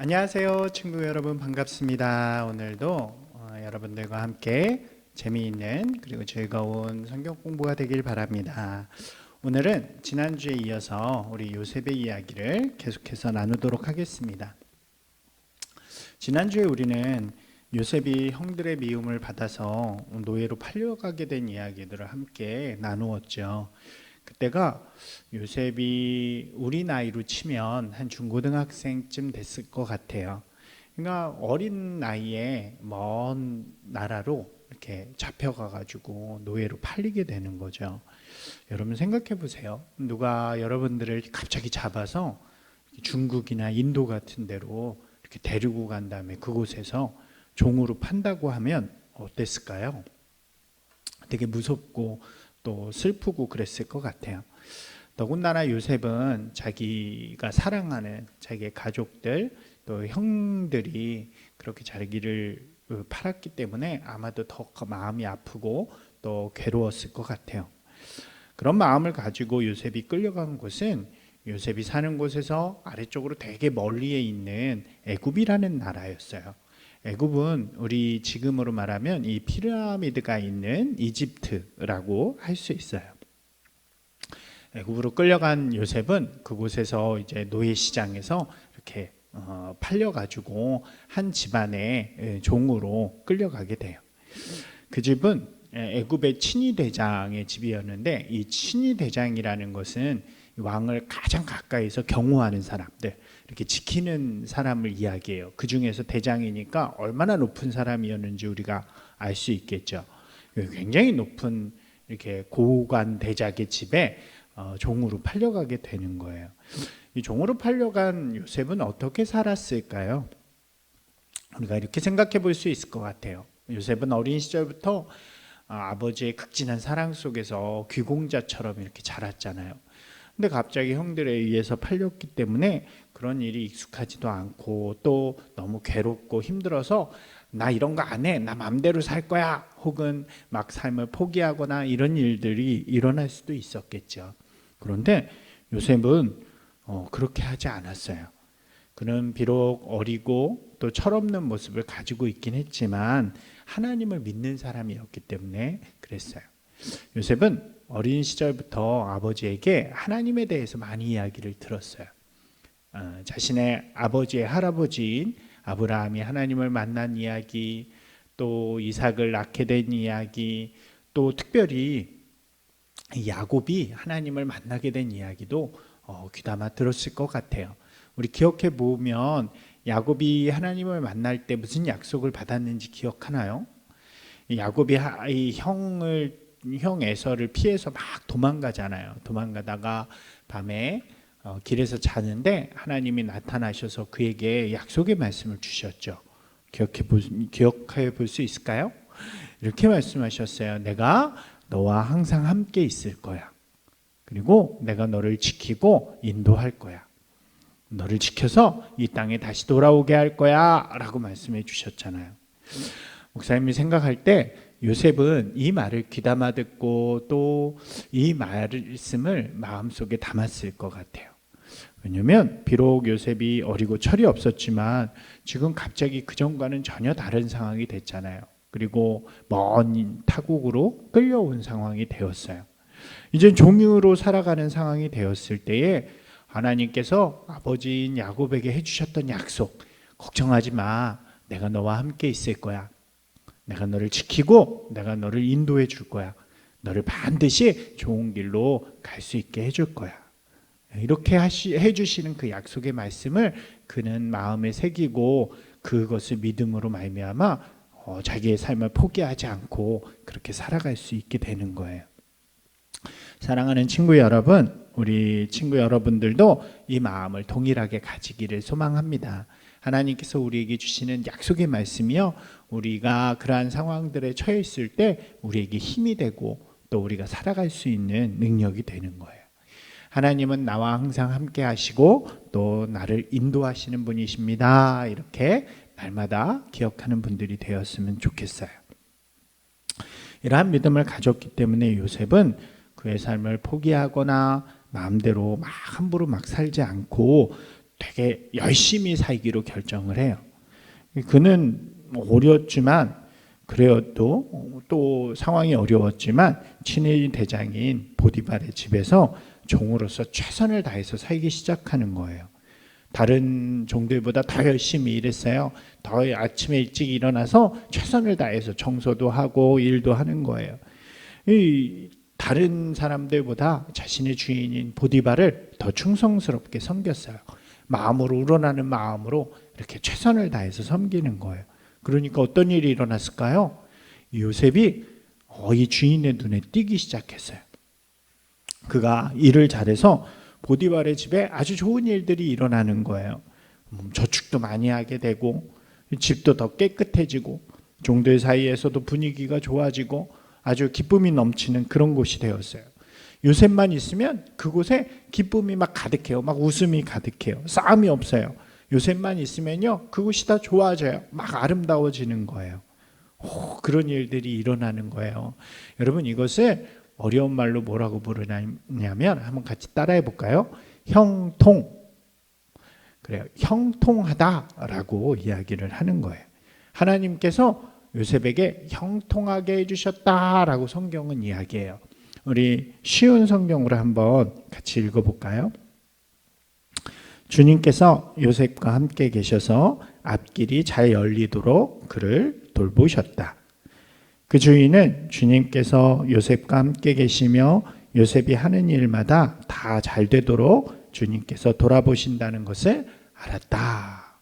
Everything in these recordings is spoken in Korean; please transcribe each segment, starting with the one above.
안녕하세요, 친구 여러분. 반갑습니다. 오늘도 여러분들과 함께 재미있는 그리고 즐거운 성경 공부가 되길 바랍니다. 오늘은 지난주에 이어서 우리 요셉의 이야기를 계속해서 나누도록 하겠습니다. 지난주에 우리는 요셉이 형들의 미움을 받아서 노예로 팔려가게 된 이야기들을 함께 나누었죠. 그때가 요셉이 우리 나이로 치면 한 중고등학생쯤 됐을 것 같아요. 그러니까 어린 나이에 먼 나라로 이렇게 잡혀가가지고 노예로 팔리게 되는 거죠. 여러분 생각해 보세요. 누가 여러분들을 갑자기 잡아서 중국이나 인도 같은 데로 이렇게 데리고 간 다음에 그곳에서 종으로 판다고 하면 어땠을까요? 되게 무섭고 또 슬프고 그랬을 것 같아요. 더군다나 요셉은 자기가 사랑하는 자기의 가족들 또 형들이 그렇게 자기를 팔았기 때문에 아마도 더 마음이 아프고 또 괴로웠을 것 같아요. 그런 마음을 가지고 요셉이 끌려간 곳은 요셉이 사는 곳에서 아래쪽으로 되게 멀리에 있는 애굽이라는 나라였어요. 애굽은 우리 지금으로 말하면 이 피라미드가 있는 이집트라고 할 수 있어요. 애굽으로 끌려간 요셉은 그곳에서 이제 노예 시장에서 이렇게 팔려가지고 한 집안의 종으로 끌려가게 돼요. 그 집은 애굽의 친위 대장의 집이었는데, 이 친위 대장이라는 것은 왕을 가장 가까이서 경호하는 사람들, 이렇게 지키는 사람을 이야기해요. 그 중에서 대장이니까 얼마나 높은 사람이었는지 우리가 알 수 있겠죠. 굉장히 높은 이렇게 고관 대작의 집에 종으로 팔려가게 되는 거예요. 이 종으로 팔려간 요셉은 어떻게 살았을까요? 우리가 이렇게 생각해 볼 수 있을 것 같아요. 요셉은 어린 시절부터 아버지의 극진한 사랑 속에서 귀공자처럼 이렇게 자랐잖아요. 근데 갑자기 형들에 의해서 팔렸기 때문에 그런 일이 익숙하지도 않고 또 너무 괴롭고 힘들어서 나 이런 거 안 해, 나 맘대로 살 거야, 혹은 막 삶을 포기하거나 이런 일들이 일어날 수도 있었겠죠. 그런데 요셉은 그렇게 하지 않았어요. 그는 비록 어리고 또 철없는 모습을 가지고 있긴 했지만 하나님을 믿는 사람이었기 때문에 그랬어요. 요셉은 어린 시절부터 아버지에게 하나님에 대해서 많이 이야기를 들었어요. 자신의 아버지의 할아버지인 아브라함이 하나님을 만난 이야기, 또 이삭을 낳게 된 이야기, 또 특별히 야곱이 하나님을 만나게 된 이야기도 귀담아 들었을 것 같아요. 우리 기억해 보면 야곱이 하나님을 만날 때 무슨 약속을 받았는지 기억하나요? 야곱이 이 형 에서를 피해서 막 도망가잖아요. 도망가다가 밤에 길에서 자는데 하나님이 나타나셔서 그에게 약속의 말씀을 주셨죠. 기억해 볼 수 있을까요? 이렇게 말씀하셨어요. 내가 너와 항상 함께 있을 거야. 그리고 내가 너를 지키고 인도할 거야. 너를 지켜서 이 땅에 다시 돌아오게 할 거야 라고 말씀해 주셨잖아요. 목사님이 생각할 때 요셉은 이 말을 귀담아 듣고 또 이 말씀을 마음속에 담았을 것 같아요. 왜냐하면 비록 요셉이 어리고 철이 없었지만 지금 갑자기 그전과는 전혀 다른 상황이 됐잖아요. 그리고 먼 타국으로 끌려온 상황이 되었어요. 이제 종으로 살아가는 상황이 되었을 때에 하나님께서 아버지인 야곱에게 해주셨던 약속, 걱정하지 마, 내가 너와 함께 있을 거야. 내가 너를 지키고 내가 너를 인도해 줄 거야. 너를 반드시 좋은 길로 갈 수 있게 해줄 거야. 이렇게 해주시는 그 약속의 말씀을 그는 마음에 새기고 그것을 믿음으로 말미암아 자기의 삶을 포기하지 않고 그렇게 살아갈 수 있게 되는 거예요. 사랑하는 친구 여러분, 우리 친구 여러분들도 이 마음을 동일하게 가지기를 소망합니다. 하나님께서 우리에게 주시는 약속의 말씀이요, 우리가 그러한 상황들에 처해 있을 때 우리에게 힘이 되고 또 우리가 살아갈 수 있는 능력이 되는 거예요. 하나님은 나와 항상 함께 하시고 또 나를 인도하시는 분이십니다. 이렇게 날마다 기억하는 분들이 되었으면 좋겠어요. 이러한 믿음을 가졌기 때문에 요셉은 그의 삶을 포기하거나 마음대로 막 함부로 막 살지 않고 되게 열심히 살기로 결정을 해요. 그는 어렸지만 그래요. 또 상황이 어려웠지만 친위 대장인 보디발의 집에서 종으로서 최선을 다해서 살기 시작하는 거예요. 다른 종들보다 더 열심히 일했어요. 더 아침에 일찍 일어나서 최선을 다해서 청소도 하고 일도 하는 거예요. 다른 사람들보다 자신의 주인인 보디발을 더 충성스럽게 섬겼어요. 마음으로 우러나는 마음으로 이렇게 최선을 다해서 섬기는 거예요. 그러니까 어떤 일이 일어났을까요? 요셉이 이 주인의 눈에 띄기 시작했어요. 그가 일을 잘해서 보디발의 집에 아주 좋은 일들이 일어나는 거예요. 저축도 많이 하게 되고 집도 더 깨끗해지고 종들 사이에서도 분위기가 좋아지고 아주 기쁨이 넘치는 그런 곳이 되었어요. 요셉만 있으면 그곳에 기쁨이 막 가득해요. 막 웃음이 가득해요. 싸움이 없어요. 요셉만 있으면요, 그곳이 다 좋아져요. 막 아름다워지는 거예요. 그런 일들이 일어나는 거예요. 여러분, 이것을 어려운 말로 뭐라고 부르냐면 한번 같이 따라해 볼까요? 형통. 그래요. 형통하다라고 이야기를 하는 거예요. 하나님께서 요셉에게 형통하게 해주셨다라고 성경은 이야기해요. 우리 쉬운 성경으로 한번 같이 읽어볼까요? 주님께서 요셉과 함께 계셔서 앞길이 잘 열리도록 그를 돌보셨다. 그 주인은 주님께서 요셉과 함께 계시며 요셉이 하는 일마다 다 잘 되도록 주님께서 돌아보신다는 것을 알았다.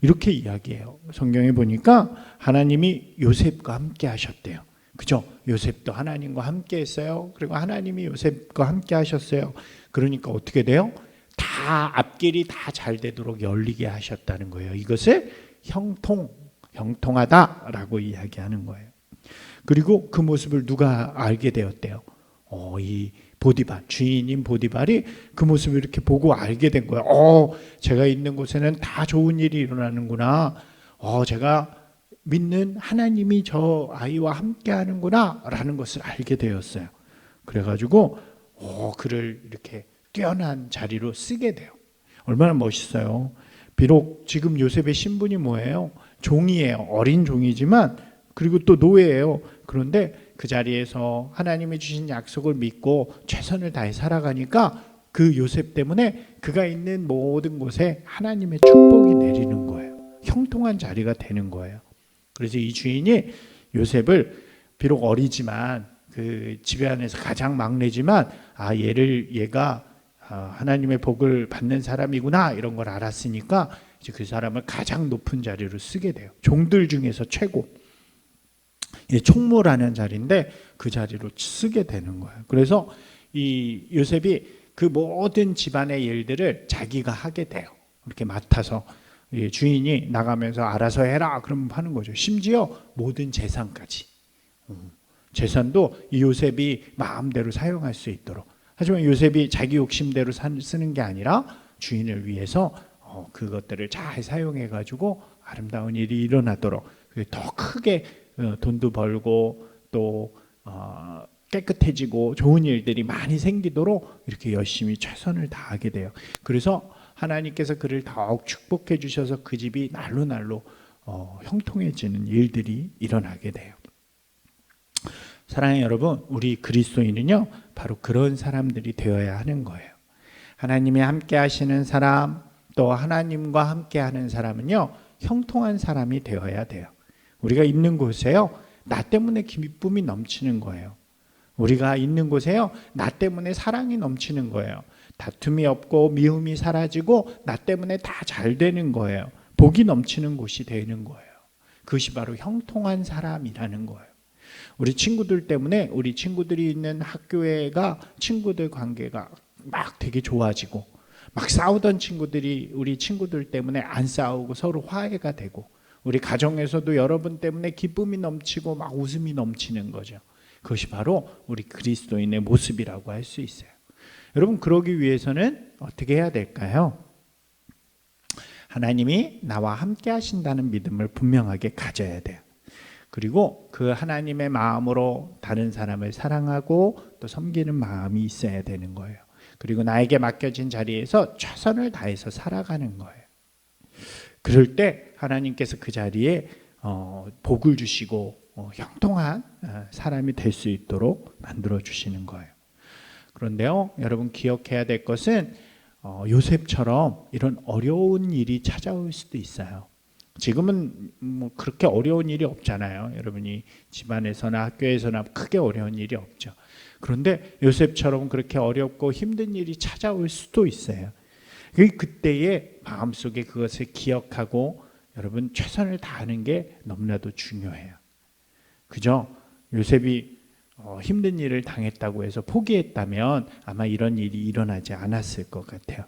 이렇게 이야기해요. 성경에 보니까 하나님이 요셉과 함께 하셨대요. 그죠? 요셉도 하나님과 함께 했어요. 그리고 하나님이 요셉과 함께 하셨어요. 그러니까 어떻게 돼요? 다 앞길이 다 잘 되도록 열리게 하셨다는 거예요. 이것을 형통하다라고 이야기하는 거예요. 그리고 그 모습을 누가 알게 되었대요? 이 보디발, 주인인 보디발이 그 모습을 이렇게 보고 알게 된 거예요. 제가 있는 곳에는 다 좋은 일이 일어나는구나. 제가 믿는 하나님이 저 아이와 함께 하는구나 라는 것을 알게 되었어요. 그래가지고 그를 이렇게 뛰어난 자리로 쓰게 돼요. 얼마나 멋있어요. 비록 지금 요셉의 신분이 뭐예요? 종이에요. 어린 종이지만 그리고 또 노예예요. 그런데 그 자리에서 하나님이 주신 약속을 믿고 최선을 다해 살아가니까 그 요셉 때문에 그가 있는 모든 곳에 하나님의 축복이 내리는 거예요. 형통한 자리가 되는 거예요. 그래서 이 주인이 요셉을 비록 어리지만 그 집에 안에서 가장 막내지만 얘가 하나님의 복을 받는 사람이구나 이런 걸 알았으니까 이제 그 사람을 가장 높은 자리로 쓰게 돼요. 종들 중에서 최고. 총무라는 자리인데 그 자리로 쓰게 되는 거예요. 그래서 이 요셉이 그 모든 집안의 일들을 자기가 하게 돼요. 이렇게 맡아서 주인이 나가면서 알아서 해라 그러면 하는 거죠. 심지어 모든 재산까지. 재산도 이 요셉이 마음대로 사용할 수 있도록. 하지만 요셉이 자기 욕심대로 쓰는 게 아니라 주인을 위해서 그것들을 잘 사용해 가지고 아름다운 일이 일어나도록 더 크게 돈도 벌고 또 깨끗해지고 좋은 일들이 많이 생기도록 이렇게 열심히 최선을 다하게 돼요. 그래서 하나님께서 그를 더욱 축복해 주셔서 그 집이 날로 날로 형통해지는 일들이 일어나게 돼요. 사랑하는 여러분, 우리 그리스도인은요 바로 그런 사람들이 되어야 하는 거예요. 하나님이 함께 하시는 사람, 또 하나님과 함께 하는 사람은요 형통한 사람이 되어야 돼요. 우리가 있는 곳에요 나 때문에 기쁨이 넘치는 거예요. 우리가 있는 곳에요 나 때문에 사랑이 넘치는 거예요. 다툼이 없고 미움이 사라지고 나 때문에 다 잘 되는 거예요. 복이 넘치는 곳이 되는 거예요. 그것이 바로 형통한 사람이라는 거예요. 우리 친구들 때문에 우리 친구들이 있는 학교가 친구들 관계가 막 되게 좋아지고 막 싸우던 친구들이 우리 친구들 때문에 안 싸우고 서로 화해가 되고 우리 가정에서도 여러분 때문에 기쁨이 넘치고 막 웃음이 넘치는 거죠. 그것이 바로 우리 그리스도인의 모습이라고 할 수 있어요. 여러분 그러기 위해서는 어떻게 해야 될까요? 하나님이 나와 함께 하신다는 믿음을 분명하게 가져야 돼요. 그리고 그 하나님의 마음으로 다른 사람을 사랑하고 또 섬기는 마음이 있어야 되는 거예요. 그리고 나에게 맡겨진 자리에서 최선을 다해서 살아가는 거예요. 그럴 때 하나님께서 그 자리에 복을 주시고 형통한 사람이 될 수 있도록 만들어 주시는 거예요. 그런데요, 여러분 기억해야 될 것은 요셉처럼 이런 어려운 일이 찾아올 수도 있어요. 지금은 뭐 그렇게 어려운 일이 없잖아요. 여러분이 집안에서나 학교에서나 크게 어려운 일이 없죠. 그런데 요셉처럼 그렇게 어렵고 힘든 일이 찾아올 수도 있어요. 그때의 마음속에 그것을 기억하고 여러분 최선을 다하는 게 너무나도 중요해요. 그죠? 요셉이 힘든 일을 당했다고 해서 포기했다면 아마 이런 일이 일어나지 않았을 것 같아요.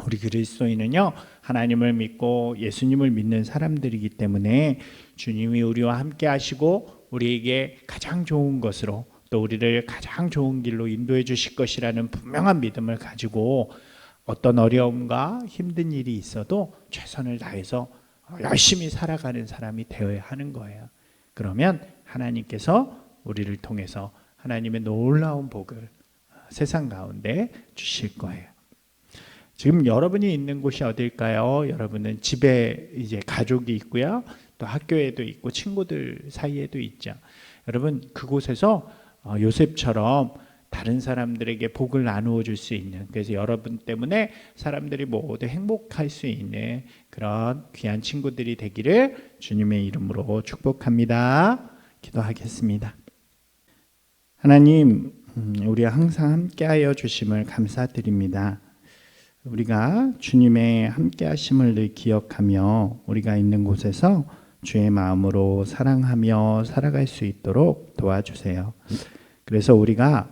우리 그리스도인은요, 하나님을 믿고 예수님을 믿는 사람들이기 때문에 주님이 우리와 함께 하시고 우리에게 가장 좋은 것으로 또 우리를 가장 좋은 길로 인도해 주실 것이라는 분명한 믿음을 가지고 어떤 어려움과 힘든 일이 있어도 최선을 다해서 열심히 살아가는 사람이 되어야 하는 거예요. 그러면 하나님께서 우리를 통해서 하나님의 놀라운 복을 세상 가운데 주실 거예요. 지금 여러분이 있는 곳이 어딜까요? 여러분은 집에 이제 가족이 있고요. 또 학교에도 있고 친구들 사이에도 있죠. 여러분 그곳에서 요셉처럼 다른 사람들에게 복을 나누어 줄 수 있는, 그래서 여러분 때문에 사람들이 모두 행복할 수 있는 그런 귀한 친구들이 되기를 주님의 이름으로 축복합니다. 기도하겠습니다. 하나님, 우리와 항상 함께하여 주심을 감사드립니다. 우리가 주님의 함께하심을 늘 기억하며 우리가 있는 곳에서 주의 마음으로 사랑하며 살아갈 수 있도록 도와주세요. 그래서 우리가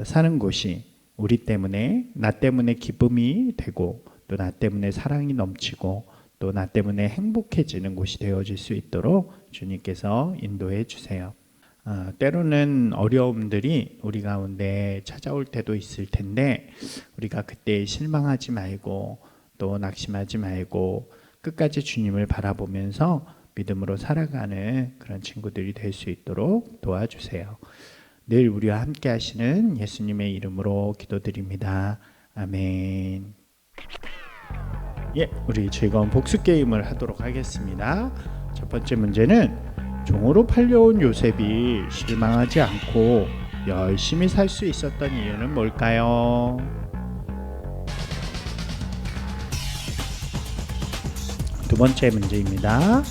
사는 곳이 우리 때문에, 나 때문에 기쁨이 되고 또 나 때문에 사랑이 넘치고 또 나 때문에 행복해지는 곳이 되어질 수 있도록 주님께서 인도해 주세요. 때로는 어려움들이 우리 가운데 찾아올 때도 있을 텐데 우리가 그때 실망하지 말고 또 낙심하지 말고 끝까지 주님을 바라보면서 믿음으로 살아가는 그런 친구들이 될 수 있도록 도와주세요. 늘 우리와 함께 하시는 예수님의 이름으로 기도드립니다. 아멘. 우리 즐거운 복수 게임을 하도록 하겠습니다. 첫 번째 문제는 종으로 팔려온 요셉이 실망하지 않고 열심히 살 수 있었던 이유는 뭘까요? 두 번째 문제입니다.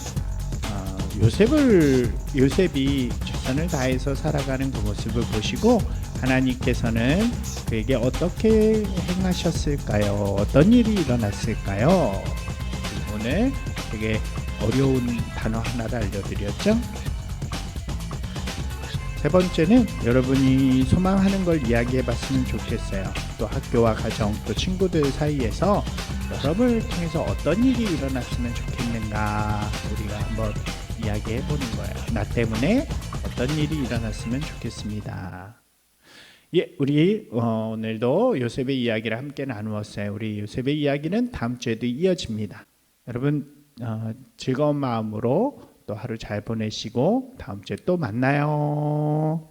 요셉이 최선을 다해서 살아가는 그 모습을 보시고 하나님께서는 그에게 어떻게 행하셨을까요? 어떤 일이 일어났을까요? 오늘 되게 어려운 단어 하나를 알려드렸죠? 세 번째는 여러분이 소망하는 걸 이야기해 봤으면 좋겠어요. 또 학교와 가정, 또 친구들 사이에서 여러분을 통해서 어떤 일이 일어났으면 좋겠는가 우리가 한번 이야기해 보는 거예요. 나 때문에 어떤 일이 일어났으면 좋겠습니다. 우리 오늘도 요셉의 이야기를 함께 나누었어요. 우리 요셉의 이야기는 다음 주에도 이어집니다. 여러분 즐거운 마음으로 또 하루 잘 보내시고 다음 주에 또 만나요.